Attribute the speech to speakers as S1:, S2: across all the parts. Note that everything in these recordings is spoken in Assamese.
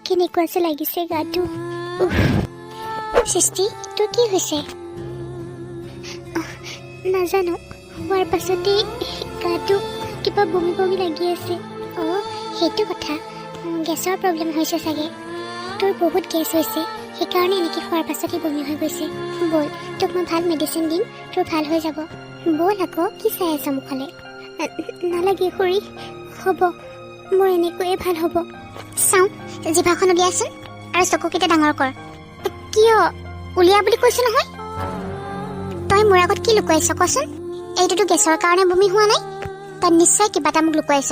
S1: কেনেকুৱা যে লাগিছে গাটো। সৃষ্টি, তোৰ কি হৈছে? নাজানো, হোৱাৰ পাছতে গাটো কিবা বমি বমি লাগি আছে। সেইটো কথা, গেছৰ প্ৰব্লেম হৈছে চাগে। তোৰ বহুত গেছ হৈছে, সেইকাৰণে এনেকৈ খোৱাৰ পাছতে বমি হৈ গৈছে। ব'ল, তোক মই ভাল মেডিচিন দিম, তোৰ ভাল হৈ যাব। ব'ল আকৌ, কি চাই আছ মুখলৈ? নালাগে খুৰী, হ'ব, মোৰ এনেকৈয়ে ভাল হ'ব। চাওঁ, জিভাখন উলিয়াচোন আৰু চকুকেইটা ডাঙৰ কৰ। কিয়? উলিয়া বুলি কৈছো নহয়। তই মোৰ আগত কি লুকুৱাইছ কচোন? এইটোতো গেছৰ কাৰণে বমি হোৱা নাই। তই নিশ্চয় কিবা এটা মোক লুকুৱাইছ।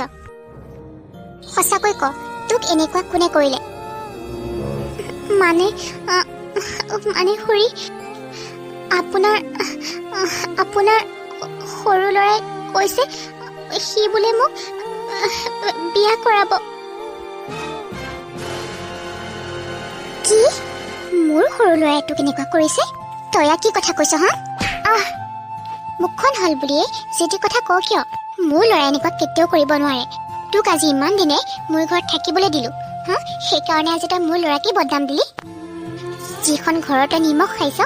S1: সঁচাকৈ ক, তোক এনেকুৱা কোনে কৰিলে? মানে খুৰী, আপোনাৰ সৰু ল'ৰাই কৈছে সি বোলে মোক বিয়া কৰাব। কি? মোৰ সৰু ল'ৰাই তোক এনেকুৱা কৰিছে? তই কি কথা কৈছ হা? মুখখন হ'ল বুলিয়ে যিটি কথা ক কিয়? মোৰ ল'ৰাই এনেকুৱা কেতিয়াও কৰিব নোৱাৰে। তোক আজি ইমান দিনে মোৰ ঘৰত থাকিবলৈ দিলো, সেইকাৰণে আজি তই মোৰ ল'ৰাকে বদনাম দিলি। যিখন ঘৰত তই নিমখ খাইছ,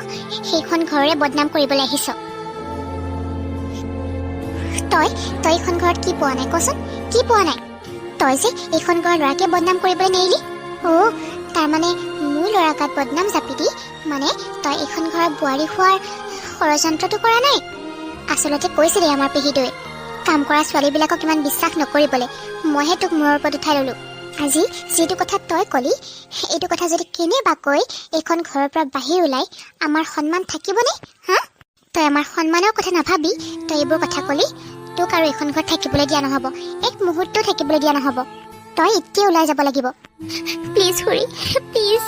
S1: সেইখন ঘৰৰে বদনাম কৰিবলৈ আহিছ। তই এইখন ঘৰত কি পোৱা নাই কচোন? কি পোৱা নাই? তই যে এইখন ঘৰৰ ল'ৰাকে বদনাম কৰিবলৈ নেৰিলি। তাৰমানে মোৰ ল'ৰা গাত বদনাম জাপি দি মানে তই এইখন ঘৰৰ বোৱাৰী হোৱাৰ ষড়যন্ত্ৰটো কৰা নাই। আচলতে কৈছিলি আমাৰ পেহীদৈ, কাম কৰা ছোৱালীবিলাকক ইমান বিশ্বাস নকৰিবলৈ। মইহে তোক মূৰৰ ওপৰত উঠাই ললো। আজি যিটো কথা তই কলি, এইটো কথা যদি কেনেবাকৈ এইখন ঘৰৰ পৰা বাহিৰ ওলাই, আমাৰ সন্মান থাকিবনে? তই আমাৰ সন্মানৰ কথা নাভাবি তই এইবোৰ কথা কলি। তোক আৰু এইখন ঘৰত থাকিবলৈ দিয়া নহ'ব, এক মুহূৰ্তও থাকিবলৈ দিয়া নহ'ব। তই এতিয়া ওলাই যাব লাগিব। প্লিজ খুৰী, প্লিজ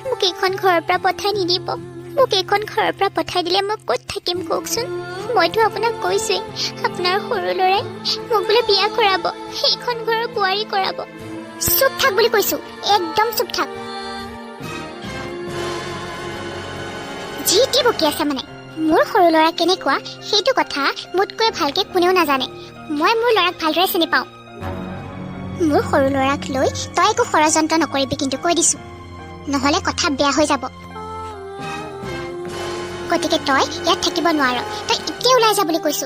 S1: মোক এইখন ঘৰৰ পৰা পঠাই নিদিব। মোক এইখন ঘৰৰ পৰা পঠাই দিলে মই ক'ত থাকিম কওকচোন? মইতো আপোনাক কৈছোৱেই, আপোনাৰ সৰু ল'ৰাই মোক বোলে বিয়া কৰাব, সেইখন ঘৰৰ বোৱাৰী কৰাব। চুপ থাক বুলি কৈছো, একদম চুপ থাক। যি টি বকি আছে মানে। মোৰ সৰু ল'ৰা কেনেকুৱা সেইটো কথা মোতকৈ ভালকে কোনেও নাজানে। মই মোৰ ল'ৰাক ভালদৰে চিনি পাওঁ। মোৰ সৰু ল'ৰাক লৈ তই একো ষড়যন্ত্ৰ নকৰিবি কিন্তু কৈ দিছো, নহ'লে কথা বেয়া হৈ যাব। গতিকে তই ইয়াত থাকিব নোৱাৰ। তই এতিয়া ওলাই যা বুলি কৈছো।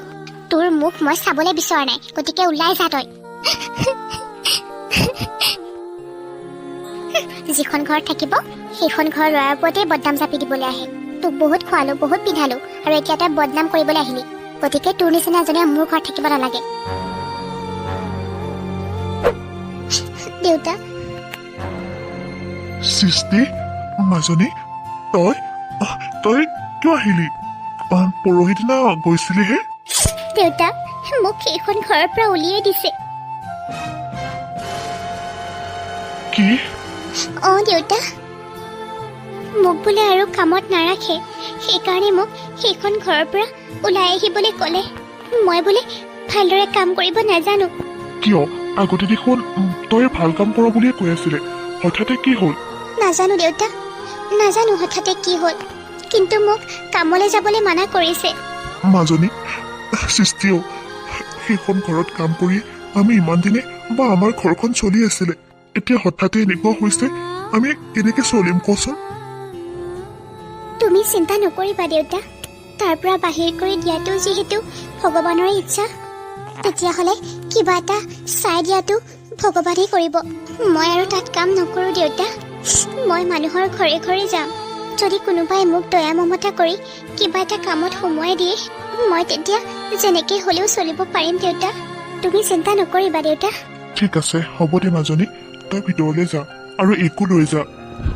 S1: তোৰ মুখ মই চাবলৈ বিচৰা নাই, গতিকে ওলাই যা তই। যিখন ঘৰত থাকিব সেইখন ঘৰৰ ল'ৰাৰ ওপৰতে বদনাম জাপি দিবলৈ আহে। তোক বহুত খোৱালো, বহুত পিন্ধালো, আৰু এতিয়া তই বদনাম কৰিবলৈ আহিলি। গতিকে তোৰ নিচিনা এজনে মোৰ ঘৰত থাকিব নালাগে। দেউতা।
S2: সৃষ্টি, মাজনী, তই কিয় আহিলি? পৰহি দিনা গৈছিলিহে।
S1: দেউতা, মোক সেইখন ঘৰৰ পৰা উলিয়াই দিছে।
S2: কি?
S1: দেউতা, মোক বোলে আৰু কামত নাৰাখে, সেইকাৰণে মোক সেইখন ঘৰৰ পৰা ওলাই আহিবলৈ ক'লে। মই বোলে ভালদৰে কাম কৰিব নাজানো।
S2: কিয়? আগতে দেখোন তই ভাল কাম কৰ বুলিয়ে কৈ আছিলে, হঠাতে কি হ'ল?
S1: নাজানো দেউতা, নাজানো হঠাতে কি হ'ল, কিন্তু মোক কামলৈ যাবলৈ মানা কৰিছে।
S2: মাজনী, সৃষ্টিও সেইখন ঘৰত কাম কৰি আমি ইমান দিনে বা আমাৰ ঘৰখন চলি আছিলে, এতিয়া হঠাতে এনেকুৱা হৈছে, আমি কেনেকে চলিম কচোন?
S1: তুমি চিন্তা নকৰিবা দেউতা, তাৰ পৰা বাহিৰ কৰি দিয়াটো যিহেতু ভগৱানৰে ইচ্ছা, তেতিয়াহ'লে কিবা এটা চাই দিয়াটো ভগৱানেই কৰিব। মই আৰু তাত কাম নকৰোঁ দেউতা। মই মানুহৰ ঘৰে ঘৰে যাম। যদি কোনোবাই মোক দয়া মমতা কৰি কিবা এটা কামত সোমোৱাই দিয়ে, মই তেতিয়া যেনেকৈ হ'লেও চলিব পাৰিম দেউতা। তুমি চিন্তা নকৰিবা দেউতা।
S2: ঠিক আছে, হ'ব দে মাজনী, তই ভিতৰলৈ যা আৰু একো লৈ যা।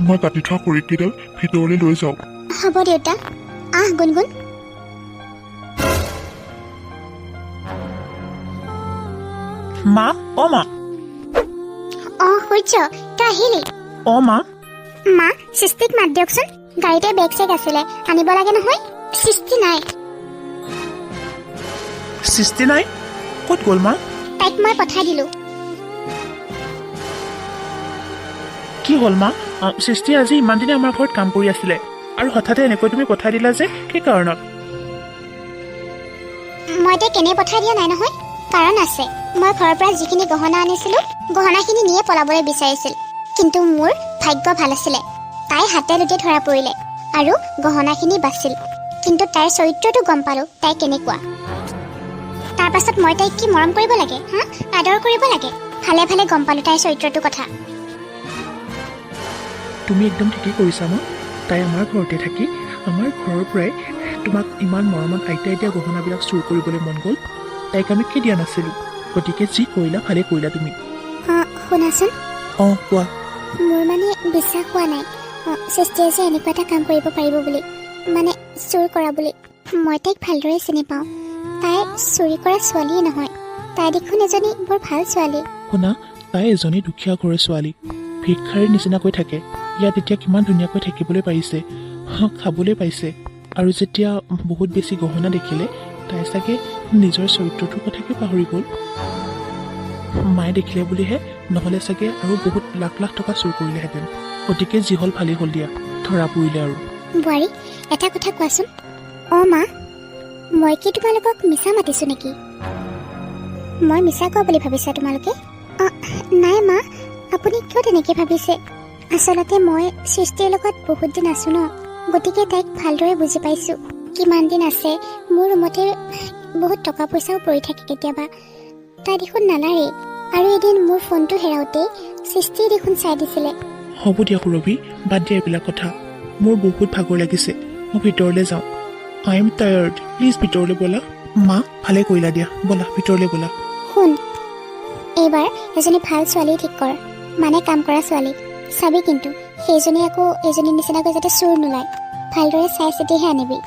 S2: মই কাটি থোৱা খৰিকেইডাল ভিতৰলৈ লৈ যাওঁ।
S1: হ'ব দেউতা। গুণগুণ।
S3: মা, মা।
S1: সূৰ্য, তই আহিলি?
S3: মা।
S1: মা, সৃষ্টিক মাত দিয়কচোন। গাড়ীতে বেগ চেগ আছিলে, আনিব লাগে নহয়। সৃষ্টি নাই।
S3: সৃষ্টি নাই? ক'ত গ'ল মা?
S1: তাইক মই পঠাই দিলো।
S3: কি হ'ল মা? সৃষ্টি আজি ইমান দিনে আমাৰ ঘৰত কাম কৰি আছিলে, আৰু হঠাতে এনেকৈ তুমি পঠাই দিলা যে, কি কাৰণত?
S1: মই এতিয়া কেনে পঠাই দিয়া নাই নহয়। কাৰণ আছে। মই ঘৰৰ পৰা যিখিনি গহনা আনিছিলোঁ গহনাখিনি নিয়ে পলাবলৈ বিচাৰিছিল, কিন্তু মোৰ ভাগ্য ভাল আছিলে। তাই হাতে লুটি ধৰা পৰিলে আৰু গহনাখিনি বাচিল। কিন্তু তাইৰ চৰিত্ৰটো গম পালোঁ তাই কেনেকুৱা। তাৰ পাছত মই তাইক কি মৰম কৰিব লাগে, আদৰ কৰিব লাগে, ভালে ভালে গম পালোঁ তাইৰ চৰিত্ৰটোৰ কথা।
S3: তুমি একদম ঠিকেই কৰিছা মা। তাই আমাৰ ঘৰতে থাকি আমাৰ ঘৰৰ পৰাই তোমাক ইমান মৰমত আইতাই দিয়া গহনাবিলাক চুৰ কৰিবলৈ মন গ'ল। তাইক আমি কি দিয়া নাছিলোঁ, গতিকে যি কৰিলা ভালে কৰিলা তুমি।
S1: শুনাচোন,
S3: অঁ কোৱা।
S1: মোৰ মানে বিশ্বাস হোৱা নাই সৃষ্টিয়ে যে এনেকুৱা এটা কাম কৰিব পাৰিব বুলি, মানে চুৰ কৰা বুলি। মই তাইক ভালদৰে চিনি পাওঁ। তাই চুৰি কৰা ছোৱালীয়ে নহয়, তাই দেখোন এজনী বৰ ভাল ছোৱালী।
S3: শুনা, তাই এজনী দুখীয়া ঘৰৰ ছোৱালী, ভিক্ষাৰীৰ নিচিনাকৈ থাকে। ইয়াত এতিয়া কিমান ধুনীয়াকৈ থাকিবলৈ পাৰিছে, খাবলৈ পাইছে। আৰু যেতিয়া বহুত বেছি গহনা দেখিলে তাই চাগে নিজৰ চৰিত্ৰটোৰ কথাকে পাহৰি গ'ল। মায়ে দেখিলে বুলিহে, নহ'লে চাগে আৰু বহুত লাখ লাখ টকা চুৰ কৰিলেহেঁতেন। গতিকে যি হ'ল ভালেই হ'ল দিয়া, ধৰা পৰিলে আৰু।
S1: বোৱাৰী, এটা কথা কোৱাচোন। মা, মই কি তোমালোকক মিছা মাতিছোঁ নেকি? মই মিছা কোৱা বুলি ভাবিছা তোমালোকে? নাই মা, আপুনি কিয় তেনেকৈ ভাবিছে? আচলতে মই সৃষ্টিৰ লগত বহুত দিন আছোঁ ন, গতিকে তাইক ভালদৰে বুজি পাইছোঁ। কিমান দিন আছে, মোৰ ৰুমতে বহুত টকা পইচাও পৰি থাকে কেতিয়াবা। তাই দেখোন নালাৰেই। আৰু এদিন মোৰ ফোনটো হেৰাওঁতেই সৃষ্টিয়ে দেখোন চাই দিছিলে।
S3: হ'ব দিয়া সুৰভি, বাদ দিয়া এইবিলাক কথা। মোৰ বহুত ভাগৰ লাগিছে, মই ভিতৰলৈ যাওঁ। আই এম টায়াৰ্ড, প্লিজ ভিতৰলৈ ব'লা। মা, ভালে কৰিলা দিয়া, ব'লা ভিতৰলৈ ব'লা।
S1: শুন, এইবাৰ এজনী ভাল ছোৱালী ঠিক কৰ, মানে কাম কৰা ছোৱালী চাবি, কিন্তু সেইজনী আকৌ এজনীৰ নিচিনাকৈ যাতে চুৰ নোলায়। ভালদৰে চাই চিতিহে আনিবি।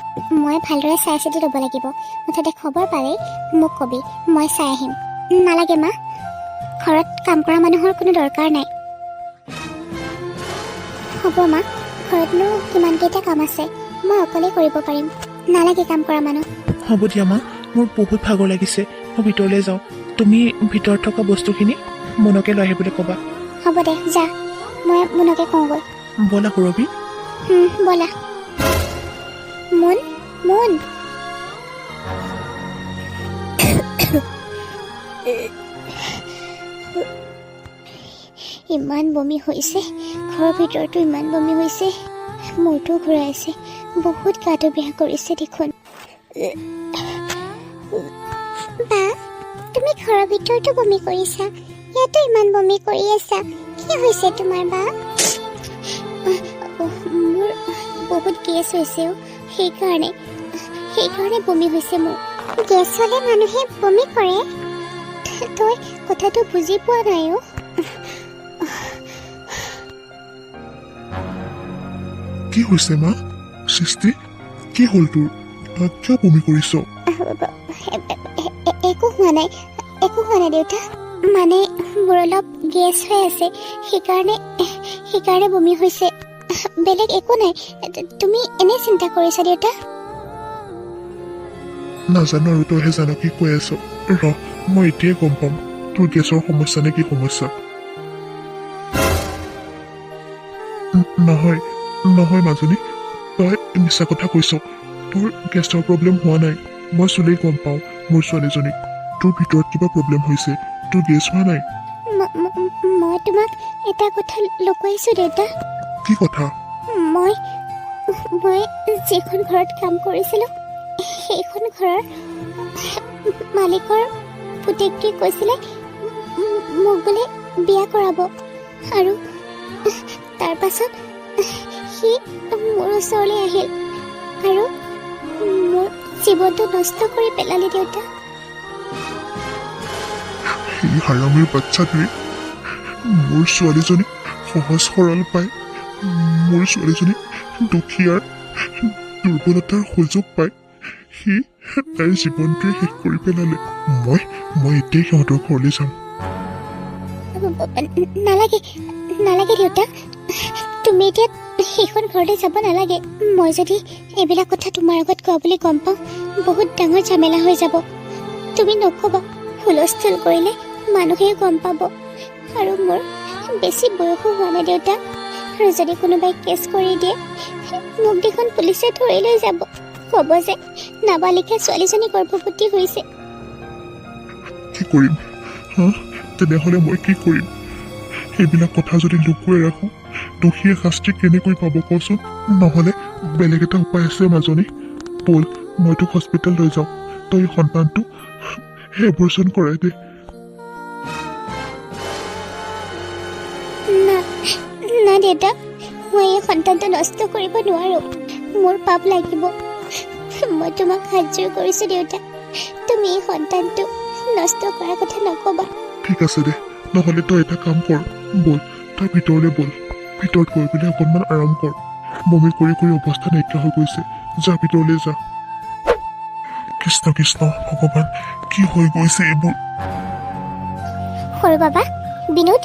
S1: মই ভালদৰে চাই চিতি ল'ব লাগিব। মুঠতে খবৰ পালে মোক কবি, মই চাই আহিম। নালাগে মা, ঘৰত কাম কৰা মানুহৰ কোনো দৰকাৰ নাই। হ'ব মা, ঘৰতনো কিমানকেইটা কাম আছে, মই অকলেই কৰিব পাৰিম। নালাগে কাম কৰা মানুহ।
S3: হ'ব দিয়া মা, মোৰ বহুত ভাগৰ লাগিছে, মই ভিতৰলৈ যাওঁ। তুমি ভিতৰত থকা বস্তুখিনি মনকে লৈ আহিবলৈ ক'বা।
S1: হ'ব দে, যা, মই মুনকে কওঁগৈ।
S3: ব'লা সুৰভি।
S1: ব'লা। মুন, মুন। ইমান বমি হৈছে, ঘৰৰ ভিতৰতো ইমান বমি হৈছে, মূৰটো ঘূৰাইছে, বহুত গাটো বেয়া কৰিছে দেখোন। বা, তুমি ঘৰৰ ভিতৰতো বমি কৰিছা, ইয়াতো ইমান বমি কৰি আছা, কি হৈছে তোমাৰ বা? মোৰ বহুত গেছ হৈছে, সেইকাৰণে বমি হৈছে মোৰ। গেছ হ'লে মানুহে বমি কৰে? তই কথাটো বুজি পোৱা নাই অ'।
S2: কি হৈছে মা? সৃষ্টি, কি হ'ল তোৰ? কিয় বমি কৰিছ?
S1: একো হোৱা নাই দেউতা। মানে মোৰ অলপ গেছ হৈ আছে, সেইকাৰণে বমি হৈছে। বেলেগ একো নাই, তুমি এনে চিন্তা কৰিছা দেউতা?
S2: নাজানো আৰু তইহে জান কি কৈ আছ। মই এতিয়াই গম পাম তোৰ গেছৰ সমস্যা নে কি সমস্যা। নহয় মাজনী, তই মিছা কথা কৈছ। তোৰ গেছৰ প্ৰব্লেম হোৱা নাই। মই চুলেই গম পাওঁ মোৰ ছোৱালীজনীক। তোৰ ভিতৰত কিবা প্ৰব্লেম হৈছে, তোৰ গেছ হোৱা নাই।
S1: মই তোমাক এটা কথা লুকুৱাইছো দেউতা।
S2: কি কথা?
S1: মই যিখন ঘৰত কাম কৰিছিলোঁ, সেইখন ঘৰৰ মালিকৰ পুতেকটোৱে কৈছিলে মোক বোলে বিয়া কৰাব, আৰু তাৰ পাছত সি মোৰ ওচৰলৈ আহিল আৰু মোৰ জীৱনটো নষ্ট কৰি পেলালে দেউতা।
S2: সেই হাৰামীৰ বাচ্চাটোৱে মোৰ ছোৱালীজনীক সহজ সৰল পাই, মোৰ ছোৱালীজনীক দুখীয়াৰ দুৰ্বলতাৰ সুযোগ পাই সি তাইৰ জীৱনটোৱে শেষ কৰি পেলালে। মই এতিয়াই সিহঁতৰ ঘৰলৈ যাম।
S1: নালাগে দেউতা, তুমি এতিয়া সেইখন ঘৰলৈ যাব নালাগে। মই যদি এইবিলাক কথা তোমাৰ আগত কোৱা বুলি গম পাওঁ, বহুত ডাঙৰ ঝামেলা হৈ যাব। তুমি নক'বা, হুলস্থুল কৰিলে মানুহেও গম পাব, আৰু মোৰ বেছি বয়সো হোৱা নাই দেউতা। আৰু যদি কোনোবাই কেছ কৰি দিয়ে, মোক দেখোন পুলিচে ধৰি লৈ যাব, ক'ব যে নাবালিকা ছোৱালীজনী গৰ্ভৱতী হৈছে।
S2: কি কৰিম হা তেনেহ'লে মই কি কৰিম এইবিলাক কথা যদি লুকুৱাই ৰাখোঁ দোষীয়ে শাস্তি কেনেকৈ পাব কচোন নহ'লে বেলেগ এটা উপায় আছে মাজনী ব'ল মই তোক হস্পিটেল লৈ যাওঁ তই সন্তানটো এবৰ্চন কৰাই দে
S1: না না দেউতা মই এই সন্তানটো নষ্ট কৰিব নোৱাৰোঁ মোৰ পাপ লাগিব মই তোমাক হাত জোৰ কৰিছোঁ দেউতা তুমি এই সন্তানটো নষ্ট কৰাৰ কথা নক'বা
S2: ঠিক আছে দে নহ'লে তই এটা কাম কৰ ব'ল তই ভিতৰলৈ ব'ল ভিতৰত গৈ পেলাই অকণমান আৰাম কৰ বমি কৰি কৰি অৱস্থা নাইকিয়া হৈ গৈছে যা ভিতৰলৈ যা কৃষ্ণ কৃষ্ণ ভগৱান কি হৈ গৈছে এইবোৰ
S1: সৰু বাবা বিনোদ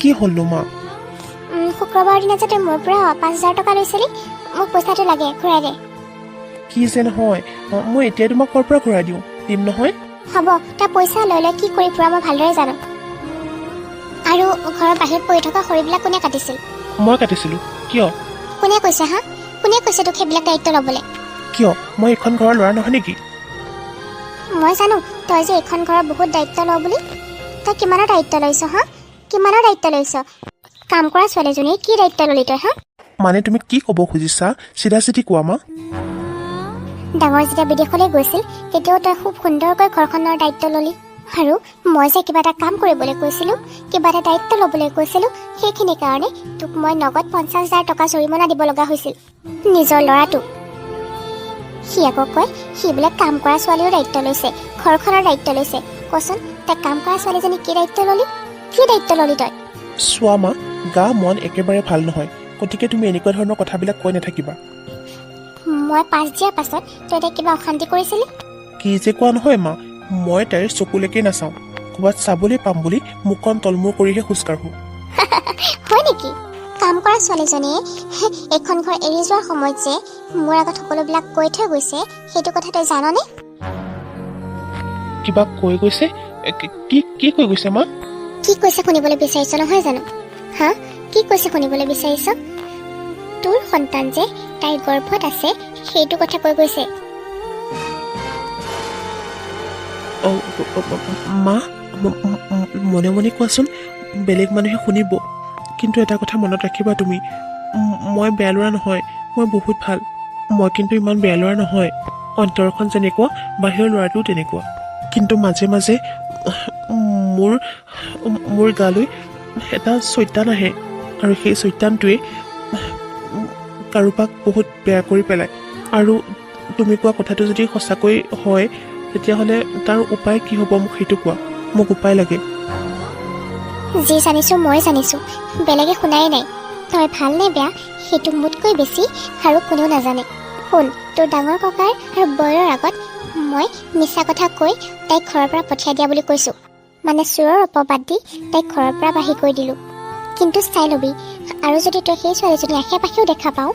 S3: কি হ'লনো মা
S1: শুক্ৰবাৰৰ দিনা যে তই মোৰ পৰা 5,000 টকা লৈছিলি মোক পইচাটো লাগে ঘূৰাই দে
S3: কি যে নহয় মই এতিয়া তোমাক ক'ৰ পৰা ঘূৰাই দিম নহয়
S1: হ'ব তই পইচা লৈ লৈ কি কৰি ফুৰা মই ভালদৰে জানো আৰু ঘৰৰ বাহিৰত পৰি থকা খৰিবিলাক কোনে কাটিছিল
S3: মই কাটিছিলোঁ কিয়
S1: কোনে কৈছে হা কোনে কৈছে তোক সেইবিলাক দায়িত্ব ল'বলৈ
S3: কিয় মই এইখন ঘৰৰ ল'ৰা নহয় নেকি
S1: মই জানো তই যে এইখন ঘৰৰ বহুত দায়িত্ব লওঁ বুলি তই কিমানৰ দায়িত্ব লৈছ হা কিমানৰ দায়িত্ব লৈছ কাম কৰা ছোৱালীজনীয়ে কি দায়িত্ব ল'লি তই হা
S3: মানে তুমি কি ক'ব খুজিছা চিধা চিধি কোৱা মা
S1: ডাঙৰ যেতিয়া বিদেশলৈ গৈছিল তেতিয়াও তই খুব সুন্দৰকৈ ঘৰখনৰ দায়িত্ব ল'লি আৰু মই যে কিবা এটা কাম কৰিবলৈ কৈছিলোঁ কিবা এটা দায়িত্ব ল'বলৈ কৈছিলোঁ সেইখিনিৰ কাৰণে তোক মই নগদ 50,000 টকা জৰিমনা দিব লগা হৈছিল নিজৰ ল'ৰাটোক সি আকৌ কয় সি বোলে কাম কৰা ছোৱালীও দায়িত্ব লৈছে ঘৰখনৰ দায়িত্ব লৈছে কচোন তই কাম কৰা ছোৱালীজনী কি দায়িত্ব ল'লি তই
S3: চোৱা মা গা মন একেবাৰে ভাল নহয় গতিকে তুমি এনেকুৱা ধৰণৰ কথাবিলাক কৈ নাথাকিবা
S1: মই পাছ দিয়াৰ পাছত তই তাইক কিবা অশান্তি কৰিছিলি
S3: কি যে কোৱা নহয় মা মই তাইৰ চকুলৈকে নাচাওঁ ক'ৰবাত চাবলৈ পাম বুলি মুখখন তলমূৰ কৰিহে খোজকাঢ়োঁ
S1: হয় নেকি কাম কৰা ছোৱালীজনীয়ে এইখন ঘৰ এৰি যোৱাৰ সময়ত যে মোৰ আগত সকলোবিলাক কৈ থৈ গৈছে সেইটো কথা তই জাননে
S3: কিবা কৈ গৈছে কি কৈ গৈছে মা
S1: কি কৈছে শুনিবলৈ বিচাৰিছ নহয় জানো হা কি কৈছে শুনিবলৈ বিচাৰিছ তোৰ সন্তান যে তাইৰ গৰ্ভত আছে সেইটো কথা কৈ গৈছে
S3: মা মনে মনে কোৱাচোন বেলেগ মানুহে শুনিব কিন্তু এটা কথা মনত ৰাখিবা তুমি মই বেয়া ল'ৰা নহয় মই বহুত ভাল মই কিন্তু ইমান বেয়া ল'ৰা নহয় অন্তৰখন যেনেকুৱা বাহিৰৰ ল'ৰাটোও তেনেকুৱা কিন্তু মাজে মাজে মোৰ গালৈ এটা চৈতান আহে আৰু সেই চৈতানটোৱে কাৰোবাক বহুত বেয়া কৰি পেলায় আৰু তুমি কোৱা কথাটো যদি সঁচাকৈ হয় তেতিয়াহ'লে তাৰ উপায় কি হ'ব মোক সেইটো কোৱা মোক উপায় লাগে
S1: যি জানিছোঁ মই জানিছোঁ বেলেগে শুনাই নাই তই ভাল নে বেয়া সেইটো মোতকৈ বেছি আৰু কোনেও নাজানে শুন তোৰ ডাঙৰ ককাৰ আৰু বৌৰৰ আগত মই মিছা কথা কৈ তাইক ঘৰৰ পৰা পঠিয়াই দিয়া বুলি কৈছোঁ মানে চোৰৰ অপবাদ দি তাইক ঘৰৰ পৰা বাহিৰ কৰি দিলোঁ কিন্তু চাই ল'বি আৰু যদি তই সেই ছোৱালীজনী আশে পাশেও দেখা পাওঁ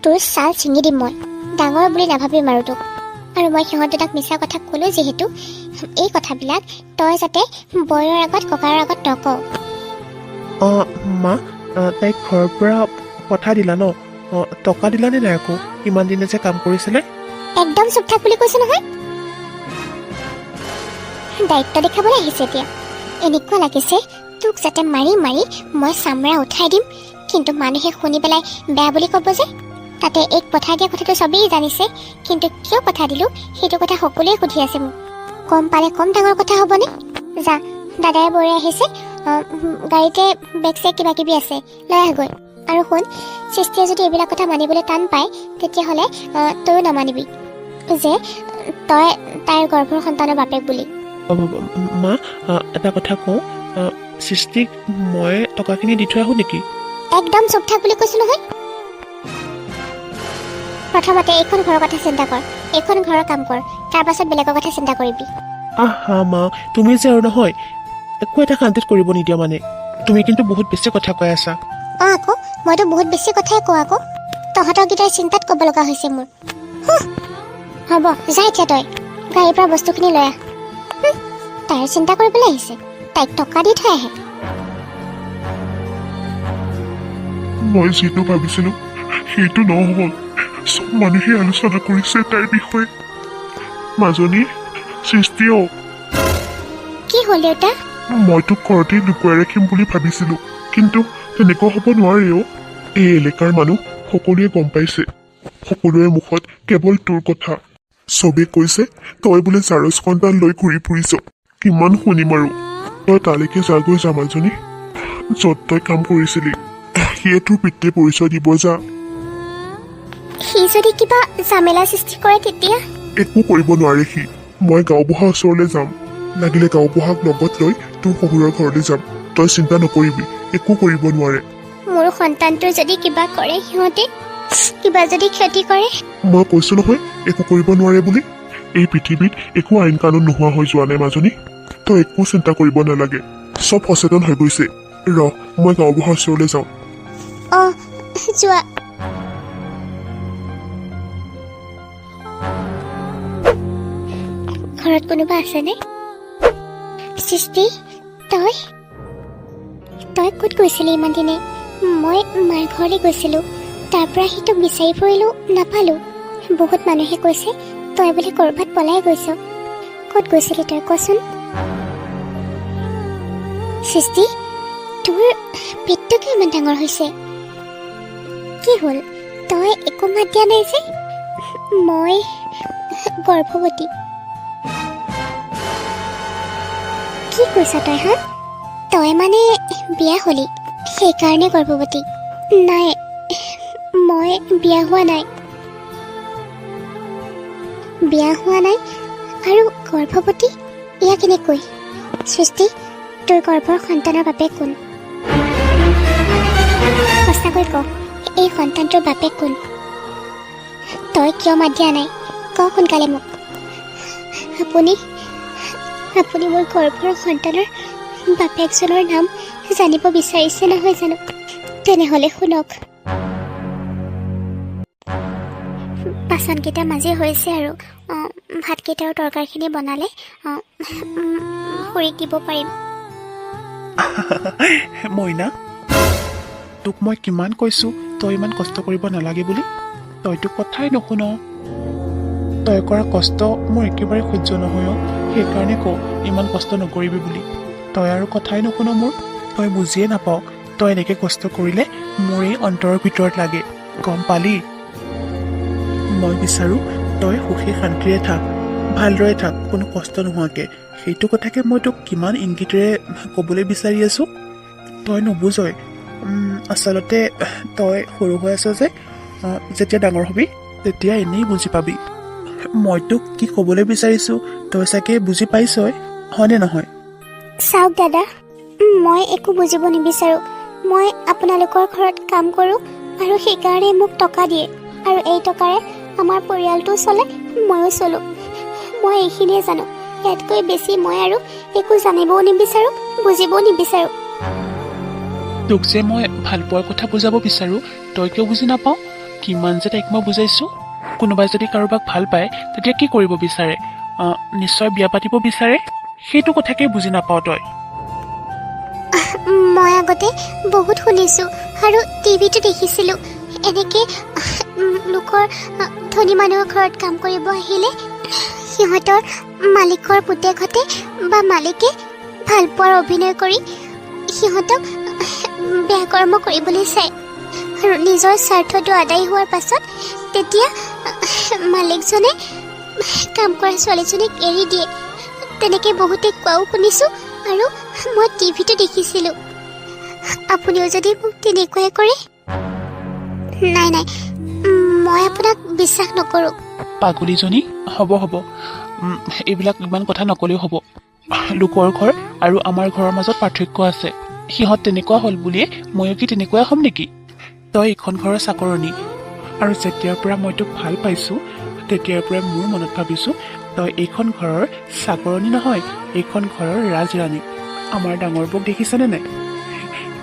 S1: তোৰ ছাল ছিঙি দিম মই ডাঙৰ বুলি নাভাবিম আৰু তোক আৰু মই সিহঁতে তাক মিছা কথা ক'লোঁ যিহেতু এই কথাবিলাক তই যাতে বৌৰৰ আগত ককাৰৰ আগত নকওঁ
S3: মা তাইক ঘৰৰ পৰা পঠাই দিলা ন টকা দিলানে নাই আকৌ ইমান দিনে যে কাম কৰিছিলে
S1: একদম চুপ থাক বুলি কৈছে নহয় দায়িত্ব দেখাবলৈ আহিছে এতিয়া এনেকুৱা লাগিছে তোক যাতে মাৰি মাৰি মই চামৰা উঠাই দিম কিন্তু মানুহে শুনি পেলাই বেয়া বুলি ক'ব যে তাতে এক পঠাই দিয়া কথাটো চবেই জানিছে কিন্তু কিয় পঠাই দিলোঁ সেইটো কথা সকলোৱে সুধি আছে মোক কম পালে কম ডাঙৰ কথা হ'বনে যা দাদাই বৌৰে আহিছে গাড়ীতে বেগ চেগ কিবা কিবি আছে লৈ আহগৈ আৰু শুন সৃষ্টিয়ে যদি এইবিলাক কথা মানিবলৈ টান পায় তেতিয়াহ'লে তয়ো নামানিবি যে তই তাইৰ গৰ্ভৰ সন্তানৰ বাপেক বুলি
S3: মা এটা কথা কওঁ সৃষ্টিক মই টকাখিনি দি থৈ আহোঁ নেকি
S1: একদম চুপ থাক বুলি কৈছোঁ নহয় প্ৰথমতে এইখন ঘৰৰ কথা চিন্তা কৰ এইখন ঘৰৰ কাম কৰ তাৰ পাছত বেলেগৰ কথা চিন্তা কৰিবি
S3: আহা মা তুমি যে আৰু নহয় একো এটা শান্তিত কৰিব নিদিয়া মানে তুমি কিন্তু বহুত বেছি কথা কৈ আছা
S1: আকৌ মইতো বহুত বেছি কথাই কওঁ আকৌ তহঁতৰ গীতাৰ চিন্তাত ক'ব লগা হৈছে মোৰ হ'ব যা এতিয়া তই গাড়ীৰ পৰা বস্তুখিনি লৈ আহ তাইৰ চিন্তা কৰিবলৈ আহিছে তাইক টকা দি থৈ আহে
S2: মই যিটো ভাবিছিলোঁ সেইটো নহ'ল চব মানুহে আলোচনা কৰিছে তাইৰ বিষয়ে মাজনী সৃষ্টিও
S1: হ'ল দেউতা?
S2: মই তোক ঘৰতেই লুকুৱাই ৰাখিম বুলি ভাবিছিলো, কিন্তু তেনেকুৱা হ'ব নোৱাৰে অ'। এই এলেকাৰ মানুহ সকলোৱে গম পাইছে। সকলোৰে মুখত কেৱল তোৰ কথা। চবে কৈছে তই বোলে জাৰজ সন্তান লৈ ঘূৰি ফুৰিছ। কিমান শুনিম আৰু? তই তালৈকে যাগৈ জামাজনী, য'ত তই কাম কৰিছিলি। সিয়ে তোৰ পিতৃ পৰিচয় দিব যা।
S1: সি যদি কিবা ঝামেলা সৃষ্টি কৰে তেতিয়া?
S2: একো কৰিব নোৱাৰে সি। মই গাঁওবুঢ়াৰ ওচৰলৈ যাম। লাগিলে গাঁওবুঢ়াক লগত লৈ তোৰ শহুৰৰ ঘৰলৈ যাম। তই চিন্তা নকৰিবি, একো কৰিব নোৱাৰে।
S1: মোৰ সন্তানটোৰ যদি কিবা কৰে সিহঁতে, কিবা যদি ক্ষতি কৰে?
S2: মই কৈছো নহয় একো কৰিব নোৱাৰে বুলি। এই পৃথিৱীত একো আইন কানুন নোহোৱা হৈ যোৱা নাই মাজনী। তই একো চিন্তা কৰিব নালাগে, চব সচেতন হৈ গৈছে। মই গাঁওবুঢ়াৰ ওচৰলৈ যাওঁ।
S1: অঁ, যোৱা। ঘৰত কোনোবা আছেনে? সৃষ্টি, তই ক'ত গৈছিলি ইমান দিনে? মই মাৰ ঘৰলৈ গৈছিলোঁ। তাৰ পৰা সি তোক বিচাৰি ফুৰিলোঁ, নাপালোঁ। বহুত মানুহে কৈছে তই বোলে ক'ৰবাত পলাই গৈছ। ক'ত গৈছিলি তই কচোন? সৃষ্টি, তোৰ পেটটো কিয় ইমান ডাঙৰ হৈছে? কি হ'ল? তই একো মাত দিয়া নাই যে? মই গৰ্ভৱতী। কি কৈছ তই হা? তই মানে বিয়া হলি সেইকাৰণে গৰ্ভৱতী? নাই, মই বিয়া হোৱা নাই। বিয়া হোৱা নাই আৰু গৰ্ভৱতী? এয়া কেনেকৈ? সৃষ্টি, তোৰ গৰ্ভৰ সন্তানৰ বাপেক কোন? সঁচাকৈ ক, এই সন্তানটোৰ বাপেক কোন? তই কিয় মাত দিয়া নাই? ক সোনকালে মোক। আপুনি মোৰ গৰ্ভৰ সন্তানৰ বাপেকজনৰ নাম জানিব বিচাৰিছে নহয় জানো? তেনেহ'লে শুনক। বাচনকেইটা মাজি হৈছে আৰু ভাতকেইটা আৰু তৰকাৰীখিনি বনালে খৰিত দিব পাৰিম।
S3: মইনা, তোক মই কিমান কৈছো তই ইমান কষ্ট কৰিব নালাগে বুলি। তইতো কথাই নুশুন। তই কৰা কষ্ট মোৰ একেবাৰে সহ্য নহয়। সেইকাৰণে কওঁ ইমান কষ্ট নকৰিবি বুলি। তই আৰু কথাই নুশুন মোৰ। তই বুজিয়ে নাপাওঁ তই এনেকৈ কষ্ট কৰিলে মোৰ এই অন্তৰৰ ভিতৰত লাগে। গম পালি? মই বিচাৰোঁ তই সুখী শান্তিৰে থাক, ভালদৰে থাক, কোনো কষ্ট নোহোৱাকৈ। সেইটো কথাকে মই তোক কিমান ইংগিতেৰে ক'বলৈ বিচাৰি আছোঁ, তই নুবুজই। আচলতে তই সৰু হৈ আছ যে, যেতিয়া ডাঙৰ হ'বি তেতিয়া এনেই বুজি পাবি। মই তোক কি ক'বলৈ বিচাৰিছোঁ তই চাগে বুজি পাইছই, হয়নে নহয়?
S1: চাওক দাদা, মই একো বুজিব নিবিচাৰোঁ। মই আপোনালোকৰ ঘৰত কাম কৰোঁ আৰু সেইকাৰণে মোক টকা দিয়ে, আৰু এই টকাৰে আমাৰ পৰিয়ালটো চলে, ময়ো চলোঁ। মই এইখিনিয়ে জানো। ইয়াতকৈ বেছি মই আৰু একো জানিবও নিবিচাৰোঁ, বুজিবও নিবিচাৰোঁ।
S3: তোক যে মই ভাল পোৱাৰ কথা বুজাব বিচাৰোঁ, তই কিয় বুজি নাপাওঁ? কিমান যে তাইক মই বুজাইছোঁ। কোনোবাই যদি কাৰোবাক ভাল পায় তেতিয়া কি কৰিব বিচাৰে? নিশ্চয় বিয়া পাতিব বিচাৰে। সেইটো কথাকেই বুজি নাপাওঁ তই।
S1: মই আগতে বহুত শুনিছোঁ আৰু টিভিটো দেখিছিলোঁ। এনেকৈ লোকৰ ধনী মানুহৰ ঘৰত কাম কৰিব আহিলে সিহঁতৰ মালিকৰ পুতেকহঁতে বা মালিকে ভাল পোৱাৰ অভিনয় কৰি সিহঁতক বেয়া কৰ্ম কৰিবলৈ চায়, আৰু নিজৰ স্বাৰ্থটো আদায় হোৱাৰ পাছত তেতিয়া মালিকজনে কাম কৰা ছোৱালীজনীক এৰি দিয়ে। তেনেকৈ বহুতে কোৱাও শুনিছোঁ আৰু মই টিভিটো দেখিছিলোঁ। আপুনিও যদি মোক তেনেকুৱাই কৰে? নাই, মই আপোনাক বিশ্বাস নকৰোঁ।
S3: পাগলীজনী, হ'ব এইবিলাক ইমান কথা নকলেও হ'ব। লোকৰ ঘৰ আৰু আমাৰ ঘৰৰ মাজত পাৰ্থক্য আছে। সিহঁত তেনেকুৱা হ'ল বুলিয়ে ময়ো কি তেনেকুৱাই হ'ম নেকি? তই এইখন ঘৰৰ চাকৰণী, আৰু যেতিয়াৰ পৰা মই তোক ভাল পাইছোঁ তেতিয়াৰ পৰাই মোৰ মনত ভাবিছোঁ তই এইখন ঘৰৰ চাকৰণী নহয়, এইখন ঘৰৰ ৰাজৰাণী। আমাৰ ডাঙৰবোৰক দেখিছেনে নাই?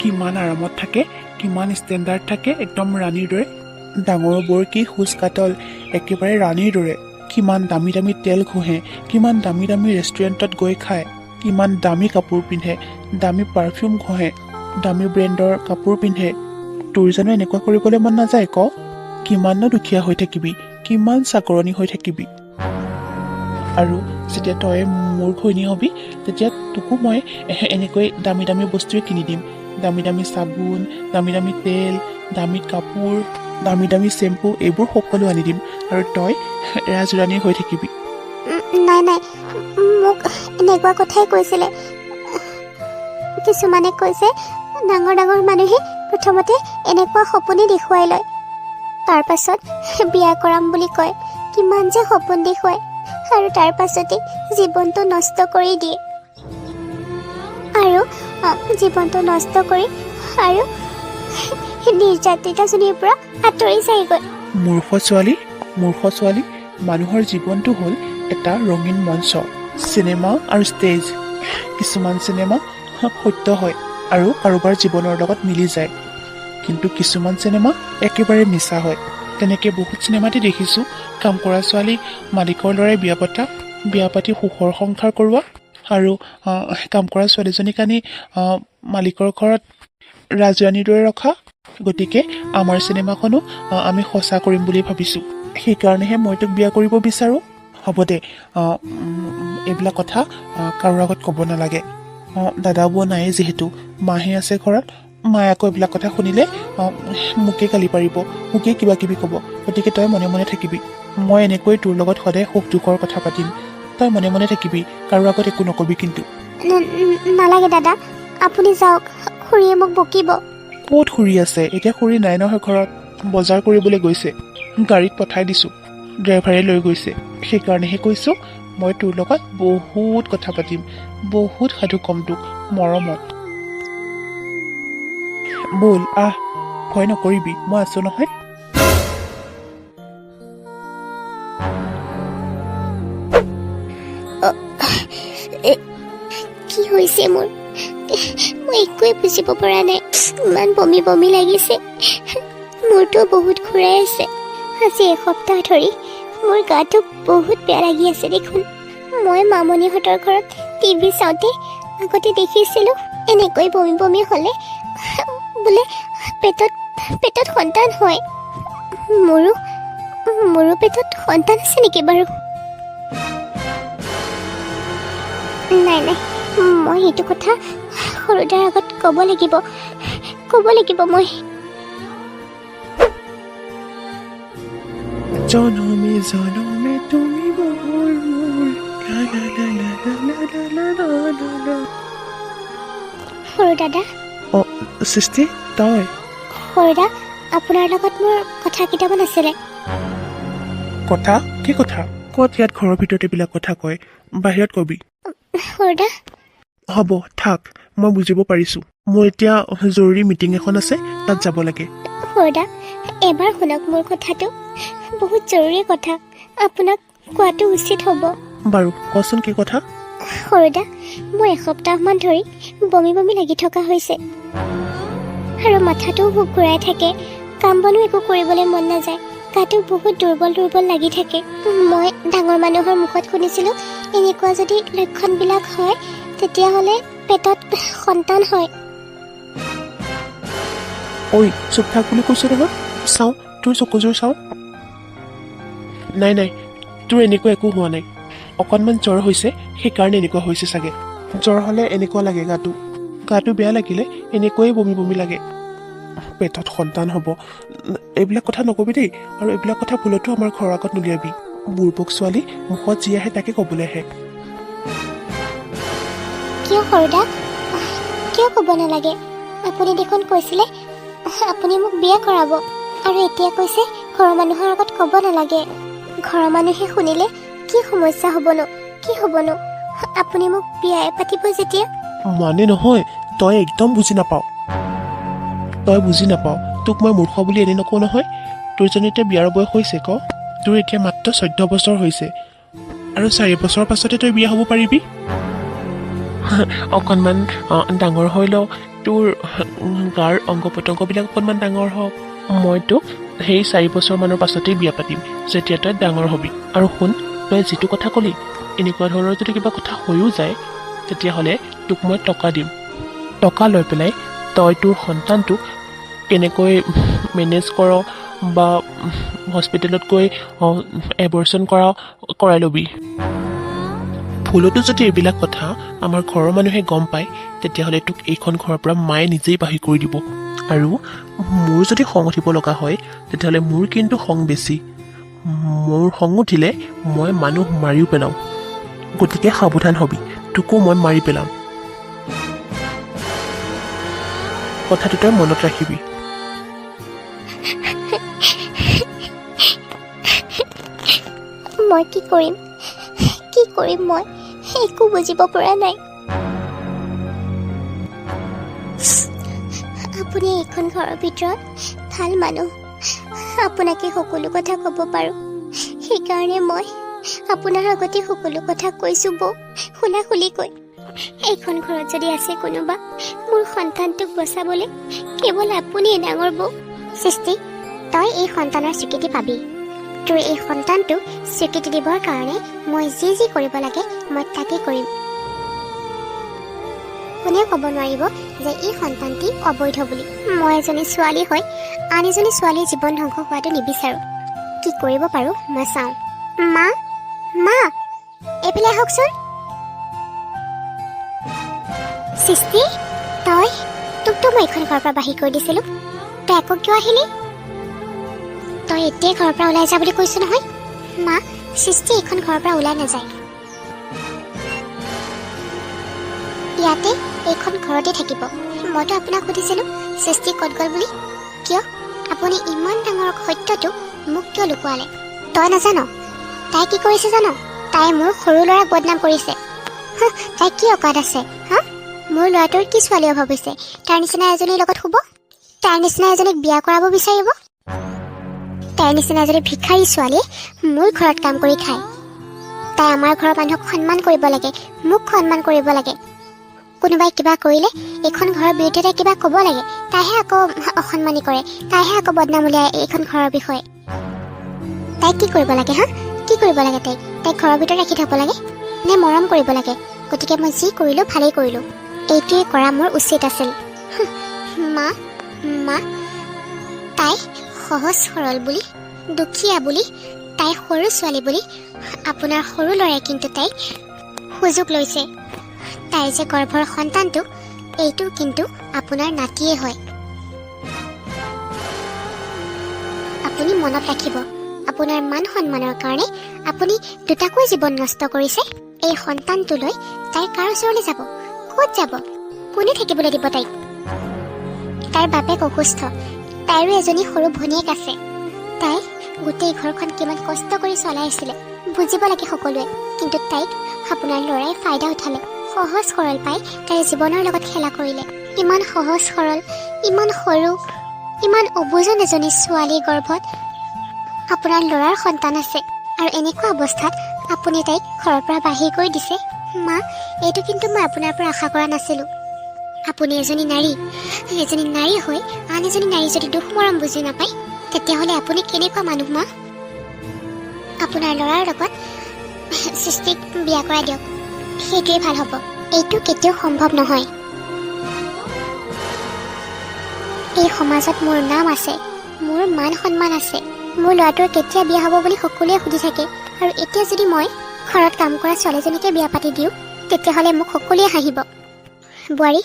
S3: কিমান আৰামত থাকে, কিমান ষ্টেণ্ডাৰ্ড থাকে, একদম ৰাণীৰ দৰে। ডাঙৰবোৰ কি খোজ কাটল, একেবাৰে ৰাণীৰ দৰে। কিমান দামী দামী তেল ঘঁহে, কিমান দামী দামী ৰেষ্টুৰেণ্টত গৈ খায়, কিমান দামী কাপোৰ পিন্ধে, দামী পাৰফিউম ঘঁহে, দামী ব্ৰেণ্ডৰ কাপোৰ পিন্ধে। তোৰ জানো এনেকুৱা কৰিবলৈ মন নাযায় ক? কিমাননো দুখীয়া হৈ থাকিবি, কিমান চাকৰণী হৈ থাকিবি? আৰু যেতিয়া তই মোৰ ঘৈণী হ'বি তেতিয়া তোকো মই এনেকৈ দামী দামী বস্তুৱে কিনি দিম। দামী দামী চাবোন, দামী দামী তেল, দামী কাপোৰ, দামী দামী চেম্পু এইবোৰ সকলো আনি দিম আৰু তই ৰাজৰাণী হৈ থাকিবি।
S1: নাই নাই, মোক এনেকুৱা কথাই কৈছিলে। কিছুমানে কৈছে ডাঙৰ ডাঙৰ মানুহে প্ৰথমতে এনেকুৱা সপোনেই দেখুৱাই লয়, তাৰ পাছত বিয়া কৰাম বুলি কয়। কিমান যে সপোন দেখুৱায় আৰু তাৰ পাছতে জীৱনটো নষ্ট কৰি দিয়ে আৰু জীৱনটো নষ্ট কৰি আৰু নিৰ্যাতিতাজনীৰ পৰা আঁতৰি যায়গৈ।
S3: মূৰ্খ ছোৱালী, মানুহৰ জীৱনটো হ'ল এটা ৰঙীন মঞ্চ, চিনেমা আৰু ষ্টেজ। কিছুমান চিনেমা সত্য হয় আৰু কাৰোবাৰ জীৱনৰ লগত মিলি যায়, কিন্তু কিছুমান চিনেমা একেবাৰে মিছা হয়। তেনেকৈ বহুত চিনেমাতে দেখিছোঁ কাম কৰা ছোৱালী মালিকৰ ল'ৰাই বিয়া পাতি সুখৰ সংসাৰ কৰোৱা আৰু কাম কৰা ছোৱালীজনীক আনি মালিকৰ ঘৰত ৰাজৰাণীৰ দৰে ৰখা। গতিকে আমাৰ চিনেমাখনো আমি সঁচা কৰিম বুলি ভাবিছোঁ, সেইকাৰণেহে মই তোক বিয়া কৰিব বিচাৰোঁ। হ'ব দে, এইবিলাক কথা কাৰোৰ আগত ক'ব নালাগে। দাদা বৌ নায়েই যিহেতু, মাহে আছে ঘৰত। মায়ে আকৌ এইবিলাক কথা শুনিলে মোকে গালি পাৰিব, মোকে কিবা কিবি ক'ব। গতিকে তই মনে মনে থাকিবি, মই এনেকৈ তোৰ লগত সদায় সুখ দুখৰ কথা পাতিম। তই মনে মনে থাকিবি, কাৰো আগত একো নকবি কিন্তু।
S1: নালাগে দাদা, আপুনি যাওক, খুৰীয়ে মোক বকিব।
S3: ক'ত খুৰী আছে? এতিয়া খুৰী নাই নহয় ঘৰত, বজাৰ কৰিবলৈ গৈছে। গাড়ীত পঠাই দিছোঁ, ড্ৰাইভাৰে লৈ গৈছে। সেইকাৰণেহে কৈছোঁ মই তোৰ লগত বহুত কথা পাতিম, বহুত সাধু ক'ম তোক মৰমত। ব'ল আহ, ভয় নকৰিবি, মই আছোঁ নহয়।
S1: কি হৈছে মোৰ? মই একোৱে বুজিব পৰা নাই। ইমান বমি বমি লাগিছে, মূৰটো বহুত ঘূৰাই আছে। আজি এসপ্তাহ ধৰি মোৰ গাটো বহুত বেয়া লাগি আছে দেখোন। মই মামনিহঁতৰ ঘৰত টিভি চাওঁতে আগতে দেখিছিলোঁ এনেকৈ বমি বমি হ'লে বোলে পেটত সন্তান হয়। মোৰো পেটত সন্তান আছে নেকি বাৰু? নাই নাই, মই এইটো কথা সৰুদাৰ আগত ক'ব লাগিব মই।
S3: জনমে জনমে তুমি মোৰ লা লা লা লা লা লা লা লা লা লা।
S1: সৰু দাদা,
S3: সৃষ্টি তই?
S1: সৰুদা, আপোনাৰ লগত মোৰ কথা কেইটামান আছিলে।
S3: কথা? কি কথা? ক'ত ইয়াত ঘৰৰ ভিতৰত এইবিলাক কথা কয়, বাহিৰত কবি।
S1: সৰুদা,
S3: হ'ব থাক, মই বুজিব পাৰিছোঁ। মোৰ এতিয়া জৰুৰী মিটিং এখন আছে, তাত যাব লাগে।
S1: সৰুদা, এবাৰ শুনক মোৰ কথাটো, বহুত জৰুৰী কথা, আপোনাক কোৱাটো উচিত হ'ব।
S3: বাৰু কচোন কি কথা?
S1: সৰুদা, মোৰ এসপ্তাহমান ধৰি বমি বমি লাগি থকা হৈছে আৰু মাথাটোও খুব ঘূৰাই থাকে। কাম বনো একো কৰিবলৈ মন নাযায়, গাটো বহুত দুৰ্বল লাগি থাকে। মই ডাঙৰ মানুহৰ মুখত শুনিছিলোঁ এনেকুৱা যদি লক্ষণবিলাক হয় তেতিয়াহ'লে পেটত সন্তান হয়।
S3: ঐ চুপ থাক বুলি কৈছোঁ নহয়, চাওঁ তোৰ চকুযোৰ চাওঁ। নাই তোৰ এনেকুৱা একো হোৱা নাই, অকণমান জ্বৰ হৈছে, সেইকাৰণে এনেকুৱা হৈছে চাগে। জ্বৰ হ'লে এনেকুৱা লাগে গাটো বেয়া লাগিলে এনেকৈয়ে বমি বমি লাগে। পেটত সন্তান হ'ব, এইবিলাক কথা নকবি দেই, আৰু এইবিলাক কথা ভুলতো আমাৰ ঘৰৰ আগত নুলিয়াবি। বুৰ্বক ছোৱালী মুখত যি আহে তাকে ক'বলৈ আহে।
S1: কিয় সৰুদা, কিয় ক'ব নালাগে? আপুনি দেখোন কৈছিলে আপুনি মোক বিয়া কৰাব, আৰু এতিয়া কৈছে ঘৰৰ মানুহৰ আগত ক'ব নালাগে। ঘৰৰ মানুহে শুনিলে কি সমস্যা হ'বনো, কি হ'বনো? আপুনি মোক বিয়াই পাতিব যেতিয়া।
S3: মানে নহয়, তই একদম বুজি নাপাৱ। তোক মই মূৰ্খ বুলি এনে নকওঁ নহয়। তোৰ জানো এতিয়া বিয়াৰ বয়স হৈছে ক? তোৰ এতিয়া মাত্ৰ 14 বছৰ হৈছে, আৰু 4 বছৰৰ পাছতে তই বিয়া হ'ব পাৰিবি। অকণমান ডাঙৰ হৈ ল, তোৰ গাৰ অংগ পতংগবিলাক অকণমান ডাঙৰ হওক। মই তোক সেই 4 বছৰমানৰ পাছতেই বিয়া পাতিম, যেতিয়া তই ডাঙৰ হ'বি। আৰু শুন, তই যিটো কথা ক'লি, এনেকুৱা ধৰণৰ যদি কিবা কথা হৈও যায় তেতিয়াহ'লে তোক মই টকা দিম। টকা লৈ পেলাই তই তোৰ সন্তানটোক কেনেকৈ মেনেজ কৰ বা হস্পিটেলত গৈ এবৰ্চন কৰাই ল'বি। ভুলতো যদি এইবিলাক কথা আমাৰ ঘৰৰ মানুহে গম পায় তেতিয়াহ'লে তোক এইখন ঘৰৰ পৰা মায়ে নিজেই বাহিৰ কৰি দিব। আৰু মোৰ যদি খং উঠিব লগা হয় তেতিয়াহ'লে মোৰ কিন্তু খং বেছি। মোৰ খং উঠিলে মই মানুহ মাৰিও পেলাওঁ। গতিকে সাৱধান হবি, তোকো মই মাৰি পেলাম। কথাটো তই মনত ৰাখিবি।
S1: মই কি কৰিম মই একো বুজিব পৰা নাই। আপুনি এইখন ঘৰৰ ভিতৰত ভাল মানুহ, আপোনাকে সকলো কথা ক'ব পাৰোঁ। সেইকাৰণে মই আপোনাৰ আগতে সকলো কথা কৈছোঁ বৌ, খুলাখুলিকৈ। এইখন ঘৰত যদি আছে কোনোবা মোৰ সন্তানটোক বচাবলৈ, কেৱল আপুনিয়ে ডাঙৰ বৌ। সৃষ্টি, তই এই সন্তানৰ স্বীকৃতি পাবি। তোৰ এই সন্তানটোক স্বীকৃতি দিবৰ কাৰণে মই যি কৰিব লাগে মই তাকে কৰিম। কোনেও ক'ব নোৱাৰিব যে এই সন্তানটি অবৈধ বুলি। মই এজনী ছোৱালী হৈ আন এজনী ছোৱালীৰ জীৱন ধ্বংস হোৱাটো নিবিচাৰোঁ। কি কৰিব পাৰোঁ মই চাওঁ। মা, এইফালে আহকচোন। সৃষ্টি, তোকতো মই এইখন ঘৰৰ পৰা বাহিৰ কৰি দিছিলোঁ, তই আকৌ কিয় আহিলি? তই এতিয়াই ঘৰৰ পৰা ওলাই যা বুলি কৈছো নহয়। মা, সৃষ্টি এইখন ঘৰৰ পৰা ওলাই নাযায়। ইয়াতে এইখন ঘৰতে থাকিব। মইতো আপোনাক সুধিছিলোঁ সৃষ্টি ক'ত গ'ল বুলি। কিয় আপুনি ইমান ডাঙৰ সত্যটো মোক কিয় লুকুৱালে? তই নাজান তাই কি কৰিছে জান? তাই মোৰ সৰু ল'ৰাক বদনাম কৰিছে। তাই কি অকাত আছে? মোৰ ল'ৰাটোৰ কি ছোৱালী অভাৱ হৈছে? তাৰ নিচিনা এজনীৰ লগত শুব? তাৰ নিচিনা এজনীক বিয়া কৰাব বিচাৰিব? তাইৰ নিচিনা এজনী ভিক্ষাৰী ছোৱালীয়ে মোৰ ঘৰত কাম কৰি খায়। তাই আমাৰ ঘৰৰ মানুহক সন্মান কৰিব লাগে, মোক সন্মান কৰিব লাগে। কোনোবাই কিবা কৰিলে এইখন ঘৰৰ বিৰুদ্ধে তাই কিবা ক'ব লাগে, তাইহে আকৌ অসন্মানী কৰে, তাইহে আকৌ বদনাম উলিয়াই এইখন ঘৰৰ বিষয়ে। তাইক কি কৰিব লাগে? কি কৰিব লাগে? তাইক ঘৰৰ ভিতৰত ৰাখি থ'ব লাগে নে মৰম কৰিব লাগে? গতিকে মই যি কৰিলোঁ ভালেই কৰিলোঁ। এইটোৱে কৰা মোৰ উচিত আছিল। মা, তাই সহজ সৰল বুলি, দুখীয়া বুলি, তাই সৰু ছোৱালী বুলি আপোনাৰ সৰু ল'ৰাই কিন্তু তাইক সুযোগ লৈছে। তাইৰ যে গৰ্ভৰ সন্তানটো, এইটো কিন্তু আপোনাৰ নাতিয়ে হয়। আপুনি মনত ৰাখিব, আপোনাৰ মান সন্মানৰ কাৰণে আপুনি দুটাকৈ জীৱন নষ্ট কৰিছে। এই সন্তানটোলৈ তাই কাৰ ওচৰলৈ যাব? ক'ত যাব? কোনে থাকিবলৈ দিব তাইক? তাইৰ বাপেক অসুস্থ, তাইৰো এজনী সৰু ভনীয়েক আছে। তাই গোটেই ঘৰখন কিমান কষ্ট কৰি চলাই আছিলে বুজিব লাগে সকলোৱে। কিন্তু তাইক আপোনাৰ ল'ৰাই ফাইদা উঠালে, সহজ সৰল পাই তাইৰ জীৱনৰ লগত খেলা কৰিলে। ইমান সহজ সৰল, ইমান সৰু, ইমান অবুজন এজনী ছোৱালীৰ গৰ্ভত আপোনাৰ ল'ৰাৰ সন্তান আছে, আৰু এনেকুৱা অৱস্থাত আপুনি তাইক ঘৰৰ পৰা বাহিৰ কৰি দিছে। মা, এইটো কিন্তু মই আপোনাৰ পৰা আশা কৰা নাছিলোঁ। আপুনি এজনী নাৰী হৈ আন এজনী নাৰী যদি দুখ মৰম বুজি নাপায়, তেতিয়াহ'লে আপুনি কেনেকুৱা মানুহ মা? আপোনাৰ ল'ৰাৰ লগত সৃষ্টিক বিয়া কৰাই দিয়ক, সেইটোৱে ভাল হ'ব। এইটো কেতিয়াও সম্ভৱ নহয়। এই সমাজত মোৰ নাম আছে, মোৰ মান সন্মান আছে। মোৰ ল'ৰাটোৰ কেতিয়া বিয়া হ'ব বুলি সকলোৱে সুধি থাকে, আৰু এতিয়া যদি মই ঘৰত কাম কৰা ছোৱালীজনীকে বিয়া পাতি দিওঁ, তেতিয়াহ'লে মোক সকলোৱে হাঁহিব। বোৱাৰী,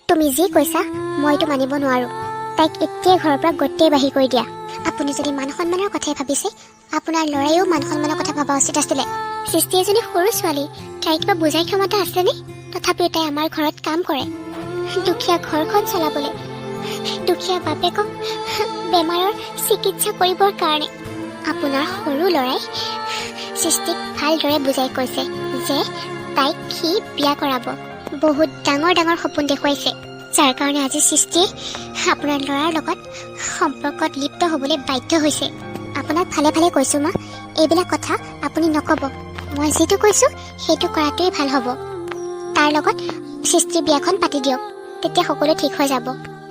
S1: তুমি যি কৈছা মই এইটো মানিব নোৱাৰোঁ। তাইক এতিয়াই ঘৰৰ পৰা গোটেই বাহিৰ কৰি দিয়া। আপুনি যদি মান সন্মানৰ কথাই ভাবিছে, আপোনাৰ ল'ৰাইও মান সন্মানৰ কথা ভবা উচিত আছিলে। সৃষ্টি এজনী সৰু ছোৱালী, তাইৰ কিবা বুজাই ক্ষমতা আছেনে? তথাপিও তাই আমাৰ ঘৰত কাম কৰে, দুখীয়া ঘৰখন চলাবলৈ, দুখীয়া বাপেকক বেমাৰৰ চিকিৎসা কৰিবৰ কাৰণে। আপোনাৰ সৰু ল'ৰাই সৃষ্টিক ভালদৰে বুজাই কৈছে যে তাইক সি বিয়া কৰাব। বহুত ডাঙৰ ডাঙৰ সপোন দেখুৱাইছে, যাৰ কাৰণে আজি সৃষ্টিয়ে আপোনাৰ ল'ৰাৰ লগত সম্পৰ্কত লিপ্ত হ'বলৈ বাধ্য হৈছে। আপোনাক ভালে ভালে কৈছোঁ মা, এইবিলাক কথা আপুনি নক'ব। মই যিটো কৈছোঁ সেইটো কৰাটোৱেই ভাল হ'ব। তাৰ লগত সৃষ্টিৰ বিয়াখন পাতি দিয়ক, তেতিয়া সকলো ঠিক হৈ যাব।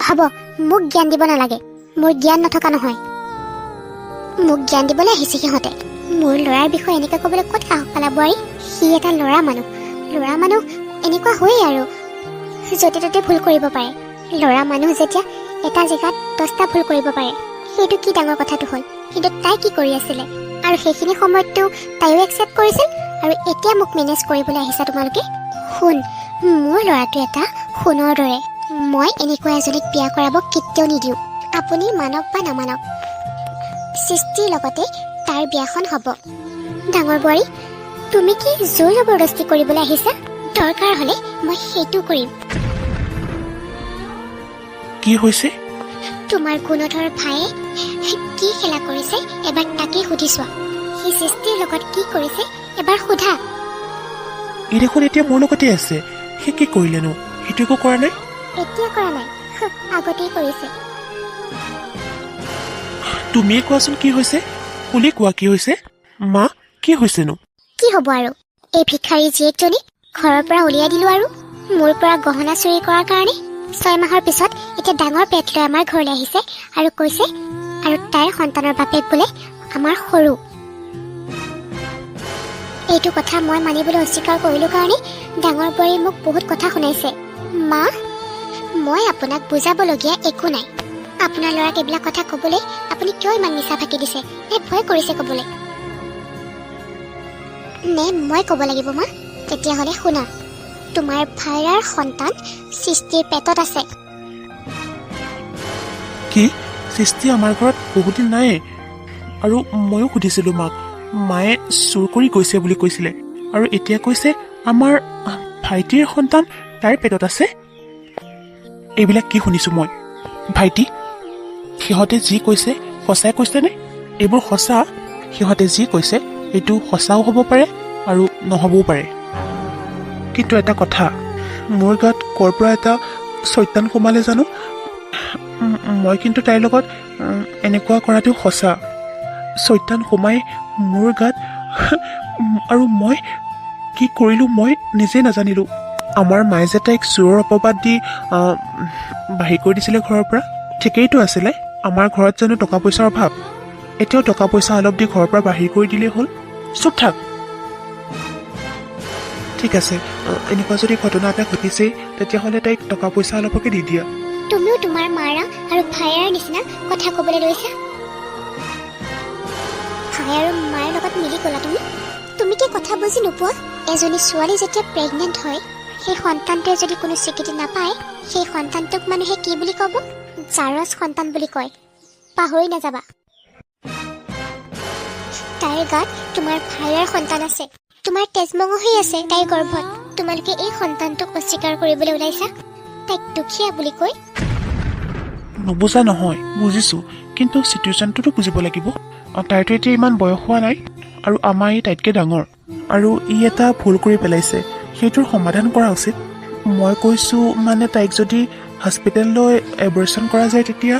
S1: হ'ব, মোক জ্ঞান দিব নালাগে, মোৰ জ্ঞান নথকা নহয়। মোক জ্ঞান দিবলৈ আহিছে সিহঁতে। মোৰ ল'ৰাৰ বিষয়ে এনেকৈ ক'বলৈ ক'ত সাহস পালা বোৱাৰী? সি এটা ল'ৰা মানুহ এনেকুৱা হয়েই আৰু, য'তে ত'তে ভুল কৰিব পাৰে। ল'ৰা মানুহ যেতিয়া এটা জেগাত 10টা ভুল কৰিব পাৰে, সেইটো কি ডাঙৰ কথাটো হ'ল? কিন্তু তাই কি কৰি আছিলে? আৰু সেইখিনি সময়ততো তাইও একচেপ্ট কৰিছিল আৰু এতিয়া মোক মেনেজ কৰিবলৈ আহিছা তোমালোকে শুন মোৰ ল'ৰাটো এটা সোণৰ দৰে মই এনেকুৱা এজনীক বিয়া কৰাব কেতিয়াও নিদিওঁ আপুনি মানক বা নামানক সৃষ্টিৰ লগতে তাৰ বিয়াখন হ'ব ডাঙৰ বোৱাৰী তুমি কি জোৰ জবৰদস্তি কৰিবলৈ আহিছা দৰকাৰ হ'লে মই সেইটো কৰিম
S3: কি হৈছে
S1: তোমাৰ গুণধৰ ভায়ে কি খেলা কৰিছে এবাৰ তাকেই সুধি চোৱা সি সৃষ্টিৰ লগত কি কৰিছে এবাৰ সোধা
S3: ই দেখোন এতিয়া মোৰ লগতে আছে সি কি কৰিলেনো সেইটো একো কৰা নাই
S1: এতিয়া কৰা নাই আগতেই কৰিছে
S3: তুমিয়ে কোৱাচোন কি হৈছে কুলি কোৱা কি হৈছে মা কি হৈছেনো
S1: কি হ'ব আৰু এই ভিক্ষাৰী জীয়েকজনী ঘৰৰ পৰা উলিয়াই দিলো আৰু মোৰ পৰা গহনা চুৰি কৰাৰ কাৰণে 6 মাহৰ পিছত এতিয়া ডাঙৰ পেট লৈ আমাৰ ঘৰলৈ আহিছে আৰু কৈছে আৰু তাইৰ সন্তানৰ বাপেক বোলে আমাৰ সৰু এইটো কথা মই মানিবলৈ অস্বীকাৰ কৰিলো কাৰণে ডাঙৰ বোৱাৰী মোক বহুত কথা শুনাইছে মা মই আপোনাক বুজাবলগীয়া একো নাই আপোনাৰ ল'ৰাক এইবিলাক কথা ক'বলৈ আপুনি কিয় ইমান মিছা ফাঁকি দিছে নে ভয় কৰিছে ক'বলৈ নে মই ক'ব লাগিব মা তেতিয়াহ'লে শুনা তোমাৰ ভাইৰাৰ সন্তান সৃষ্টিৰ পেটত আছে
S3: কি সৃষ্টি আমাৰ ঘৰত বহুত দিন নাই আৰু ময়ো সুধিছিলোঁ মাক মায়ে চুৰ কৰি গৈছে বুলি কৈছিলে আৰু এতিয়া কৈছে আমাৰ ভাইটিৰ সন্তান তাইৰ পেটত আছে এইবিলাক কি শুনিছোঁ মই ভাইটি সিহঁতে যি কৈছে সঁচাই কৈছেনে এইবোৰ সঁচা সিহঁতে যি কৈছে এইটো সঁচাও হ'ব পাৰে আৰু নহ'বও পাৰে কিন্তু এটা কথা মোৰ গাত ক'ৰ পৰা এটা চৈতান সোমালে জানো মই কিন্তু তাইৰ লগত এনেকুৱা কৰাটো সঁচা চৈতান সোমাই মোৰ গাত আৰু মই কি কৰিলোঁ মই নিজেই নাজানিলোঁ আমাৰ মায়ে যে তাইক চোৰৰ অপবাদ দি বাহিৰ কৰি দিছিলে ঘৰৰ পৰা ঠিকেইতো আছিলে আমাৰ ঘৰত জানো টকা পইচাৰ অভাৱ এতিয়াও টকা পইচা অলপ দি ঘৰৰ পৰা বাহিৰ কৰি দিলেই হ'ল চুপ থাক ঠিক আছে এনেকুৱা যদি ঘটনা এটা ঘটিছেই তেতিয়াহ'লে তাইক টকা পইচা অলপকে দি দিয়া
S1: তুমিও তোমাৰ মাৰা আৰু ভাইৰাৰ নিচিনা কথা ক'বলৈ লৈছা ভাই আৰু মাৰ লগত মিলি গ'লা তুমি কি কথা বুজি নোপোৱা এজনী ছোৱালী যেতিয়া প্ৰেগনেণ্ট হয় সেই সন্তানটোৱে যদি কোনো স্বীকৃতি নাপায় সেই সন্তানটোক মানুহে কি বুলি ক'ব জাৰজ সন্তান বুলি কয় পাহৰি নাযাবা তাইৰ গাত তোমাৰ ভাইৰাৰ সন্তান আছে তোমাৰ তেজমঙহী আছে তাইৰ গৰ্ভত তোমালোকে এই সন্তানটোক অস্বীকাৰ কৰিবলৈ ওলাইছা তাইক দুখীয়া বুলি কৈ
S3: নুবুজা নহয় বুজিছোঁ কিন্তু চিটুৱেশ্যনটোতো বুজিব লাগিব তাইতো এতিয়া ইমান বয়স হোৱা নাই আৰু আমাৰ ই তাইতকৈ ডাঙৰ আৰু ই এটা ভুল কৰি পেলাইছে সেইটোৰ সমাধান কৰা উচিত মই কৈছোঁ মানে তাইক যদি হস্পিটেললৈ এবৰ্চন কৰা যায় তেতিয়া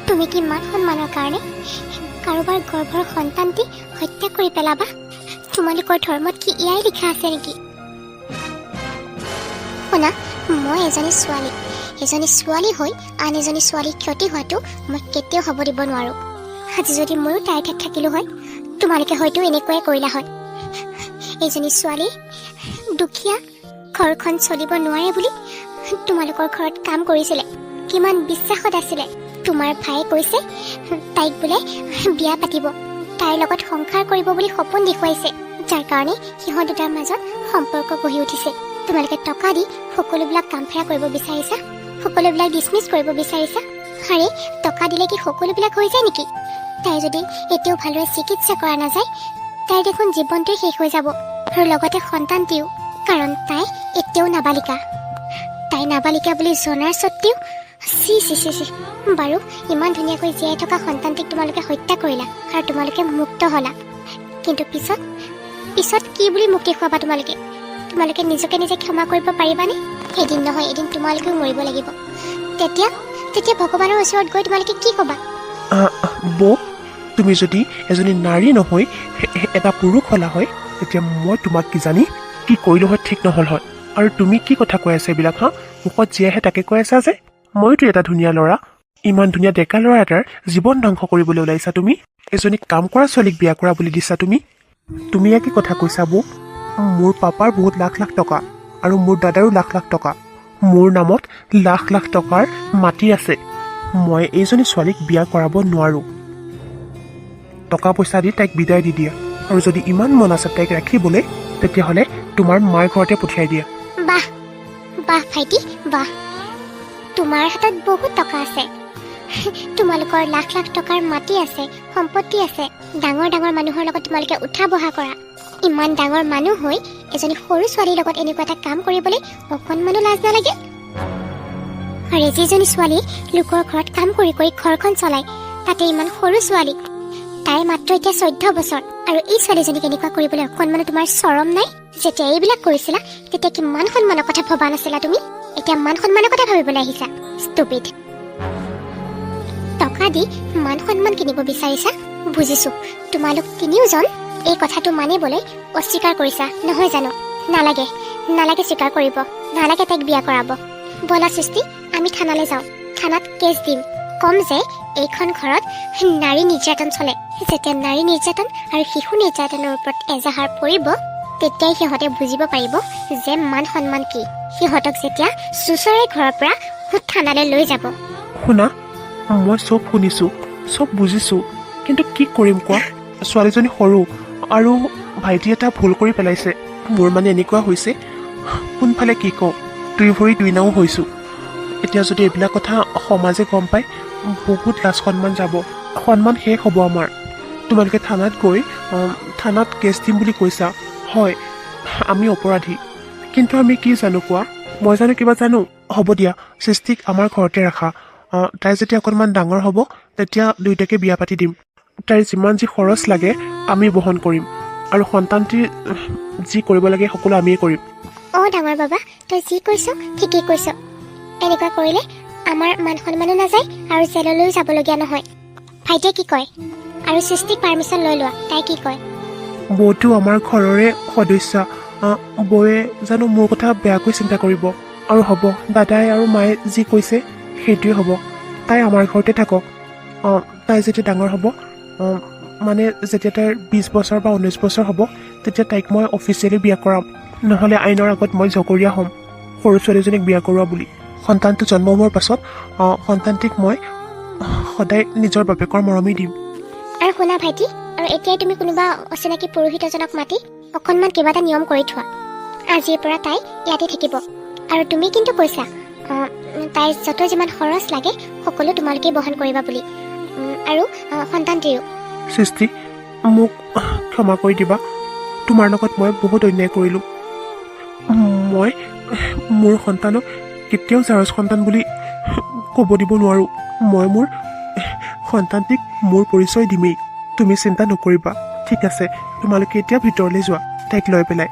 S1: তুমি কি মান সন্মানৰ কাৰণে কাৰোবাৰ গৰ্ভৰ সন্তানটি হত্যা কৰি পেলাবা তোমালোকৰ ধৰ্মত কি ইয়াই লিখা আছে নেকি শুনা মই এজনী ছোৱালী হৈ আন এজনী ছোৱালীৰ ক্ষতি হোৱাটো মই কেতিয়াও হ'ব দিব নোৱাৰোঁ আজি যদি ময়ো তাইৰ ঠাইত থাকিলোঁ হয় তোমালোকে হয়তো এনেকুৱাই কৰিলা হয় এইজনী ছোৱালী দুখীয়া ঘৰখন চলিব নোৱাৰে বুলি তোমালোকৰ ঘৰত কাম কৰিছিলে কিমান বিশ্বাসত আছিলে তোমাৰ ভায়ে কৈছে তাইক বোলে বিয়া পাতিব তাইৰ লগত সংসাৰ কৰিব বুলি সপোন দেখুৱাইছে যাৰ কাৰণে সিহঁত দুটাৰ মাজত সম্পৰ্ক গঢ়ি উঠিছে তোমালোকে টকা দি সকলোবিলাক কাম ফেৰা কৰিব বিচাৰিছা সকলোবিলাক ডিছমিছ কৰিব বিচাৰিছা আৰে টকা দিলে কি সকলোবিলাক হৈ যায় নেকি তাই যদি এতিয়াও ভালদৰে চিকিৎসা কৰা নাযায় তাইৰ দেখোন জীৱনটোৱে শেষ হৈ যাব আৰু লগতে সন্তানটিও কাৰণ তাই এতিয়াও নাবালিকা বুলি জনাৰ স্বত্তেও চি বাৰু ইমান ধুনীয়াকৈ জীয়াই থকা সন্তানটিক তোমালোকে হত্যা কৰিলা আৰু তোমালোকে মুক্ত হ'লা কিন্তু পিছত কি বুলি মুক্তি খুৱাবা তোমালোকে নিজকে নিজে ক্ষমা কৰিব পাৰিবানে এদিন নহয় এদিন তোমালোকেও মৰিব লাগিব তেতিয়া ভগৱানৰ ওচৰত গৈ তোমালোকে কি ক'বা
S3: বৌ তুমি যদি এজনী নাৰী নহয় এটা পুৰুষ হ'লা হয় তেতিয়া মই তোমাক কি জানি কি কৰিলোঁ হয় ঠিক নহ'ল হয় আৰু তুমি কি কথা কৈ আছা এইবিলাক মুখত যি আহে তাকে কৈ আছা যে মইতো এটা ধুনীয়া ল'ৰা ইমান ধুনীয়া ডেকা ল'ৰা এটাৰ জীৱন ধ্বংস কৰিবলৈ ওলাইছা তুমি এজনী কাম কৰা ছোৱালীক বিয়া কৰা বুলি দিছা তুমি কি কথা কৈছা বৌ মোৰ পাপাৰ বহুত লাখ লাখ টকা আৰু মোৰ দাদাৰো লাখ লাখ টকা মোৰ নামত লাখ লাখ টকাৰ মাটি আছে মই এইজনী ছোৱালীক বিয়া কৰাব নোৱাৰোঁ টকা পইচা দি তাইক বিদায় দি দিয়া আৰু যদি ইমান মন আছে তাইক ৰাখিবলৈ তেতিয়াহ'লে তোমাৰ মাৰ ঘৰতে পঠিয়াই দিয়া।
S1: বাহ বাহ ভাইটি বাহ, তোমাৰ হাতত বহুত টকা আছে। তোমালোকৰ লাখ লাখ টকাৰ মাটি আছে, সম্পত্তি আছে, ডাঙৰ ডাঙৰ মানুহৰ লগত তোমালোকে উঠা বহা কৰা। ইমান ডাঙৰ মানুহ হৈ এজনী সৰু ছোৱালীৰ লগত এনেকুৱা এটা কাম কৰিবলৈ অকণমানো লাজ নালাগে? আৰে যিজনী ছোৱালী লোকৰ ঘৰত কাম কৰি কৰি ঘৰখন চলায়, তাতে ইমান সৰু ছোৱালী, তাইৰ মাত্ৰ এতিয়া 14 বছৰ, আৰু এই ছোৱালীজনীক এনেকুৱা কৰিবলৈ অকণমানো তোমাৰ চৰম নাই? যেতিয়া এইবিলাক কৰিছিলা তেতিয়া কি মান সন্মানৰ কথা ভবা নাছিলা তুমি? এতিয়া মান সন্মানৰ কথা ভাবিবলৈ আহিছা? ষ্টুপিড। টকা দি মান সন্মান কিনিব বিচাৰিছা? বুজিছো, তোমালোক তিনিওজন এই কথাটো মানিবলৈ অস্বীকাৰ কৰিছা নহয় জানো? নালাগে নালাগে স্বীকাৰ কৰিব, নালাগে তাইক বিয়া কৰাব। বলা সৃষ্টি, আমি থানালৈ যাওঁ। থানাত কেছ দিম, কম যে এইখন ঘৰত নাৰী নিৰ্যাতন চলে। যেতিয়া নাৰী নিৰ্যাতন আৰু শিশু নিৰ্যাতনৰ ওপৰত এজাহাৰ পৰিব তেতিয়াই সিহঁতে বুজিব পাৰিব যে মান সন্মান কি। সিহঁতক যেতিয়া চুচৰে ঘৰৰ পৰা থানালৈ লৈ যাব।
S3: শুনা, মই চব শুনিছোঁ, চব বুজিছোঁ, কিন্তু কি কৰিম কোৱা? ছোৱালীজনী সৰু আৰু ভাইটি এটা ভুল কৰি পেলাইছে। মোৰ মানে এনেকুৱা হৈছে, কোনফালে কি কওঁ, দুই ভৰি দুই নাও হৈছোঁ। এতিয়া যদি এইবিলাক কথা সমাজে গম পায় বহুত লাজ সন্মান যাব, সন্মান শেষ হ'ব আমাৰ। তোমালোকে থানাত গৈ থানাত কেছ দিম বুলি কৈছা, হয় আমি অপৰাধী, কিন্তু আমি কি জানো কোৱা? মই জানো কিবা জানো? হ'ব দিয়া, সৃষ্টিক আমাৰ ঘৰতে ৰাখা। তাই যেতিয়া অকণমান ডাঙৰ হ'ব তেতিয়া দুয়োটাকে বিয়া পাতি দিম। তাইৰ যিমান যি খৰচ লাগে আমি বহন কৰিম, আৰু সন্তানটিৰ যি কৰিব লাগে সকলো আমিয়ে কৰিম।
S1: ডাঙৰ বাবা, তই যি কৈছ ঠিকেই কৈছ। এনেকুৱা কৰিলে আমাৰ মান সন্মানো নাযায় আৰু জেললৈও যাবলগীয়া নহয়। ভাইটিয়ে কি কয়? আৰু সৃষ্টিক পাৰ্মিশ্যন লৈ লোৱা, তাই কি কয়?
S3: বৌটো আমাৰ ঘৰৰে সদস্য, বৌয়ে জানো মোৰ কথা বেয়াকৈ চিন্তা কৰিব? আৰু হ'ব, দাদাই আৰু মায়ে যি কৈছে সেইটোৱে হ'ব। তাই আমাৰ ঘৰতে থাকক। তাই যেতিয়া ডাঙৰ হ'ব, মানে যেতিয়া তাইৰ 20 বছৰ বা 19 বছৰ হ'ব তেতিয়া তাইক মই অফিচিয়েলি বিয়া কৰাম। নহ'লে আইনৰ আগত মই জগৰীয়া হ'ম সৰু ছোৱালীজনীক বিয়া কৰোৱা বুলি। সন্তানটো জন্ম হোৱাৰ পাছত সন্তানটিক মই সদায় নিজৰ বাপেকৰ মৰমেই দিম।
S1: আৰু শুনা ভাইটি, আৰু এতিয়াই তুমি কোনোবা অচিনাকি পুৰোহিতজনক মাতি অকণমান কিবা এটা নিয়ম কৰি থোৱা। আজিৰ পৰা তাই ইয়াতে থাকিব। আৰু তুমি কিন্তু কৈছা তাইৰ যত যিমান খৰচ লাগে সকলো তোমালোকেই বহন কৰিবা বুলি, আৰু সন্তানটিও।
S3: সৃষ্টি, মোক ক্ষমা কৰি দিবা। তোমাৰ লগত মই বহুত অন্যায় কৰিলোঁ। মই মোৰ সন্তানক কেতিয়াও জাৰজ সন্তান বুলি ক'ব দিব নোৱাৰোঁ। মই মোৰ সন্তানটিক মোৰ পৰিচয় দিমেই। তুমি চিন্তা নকৰিবা, ঠিক আছে? তোমালোকে এতিয়া ভিতৰলৈ যোৱা তাইক লৈ পেলাই।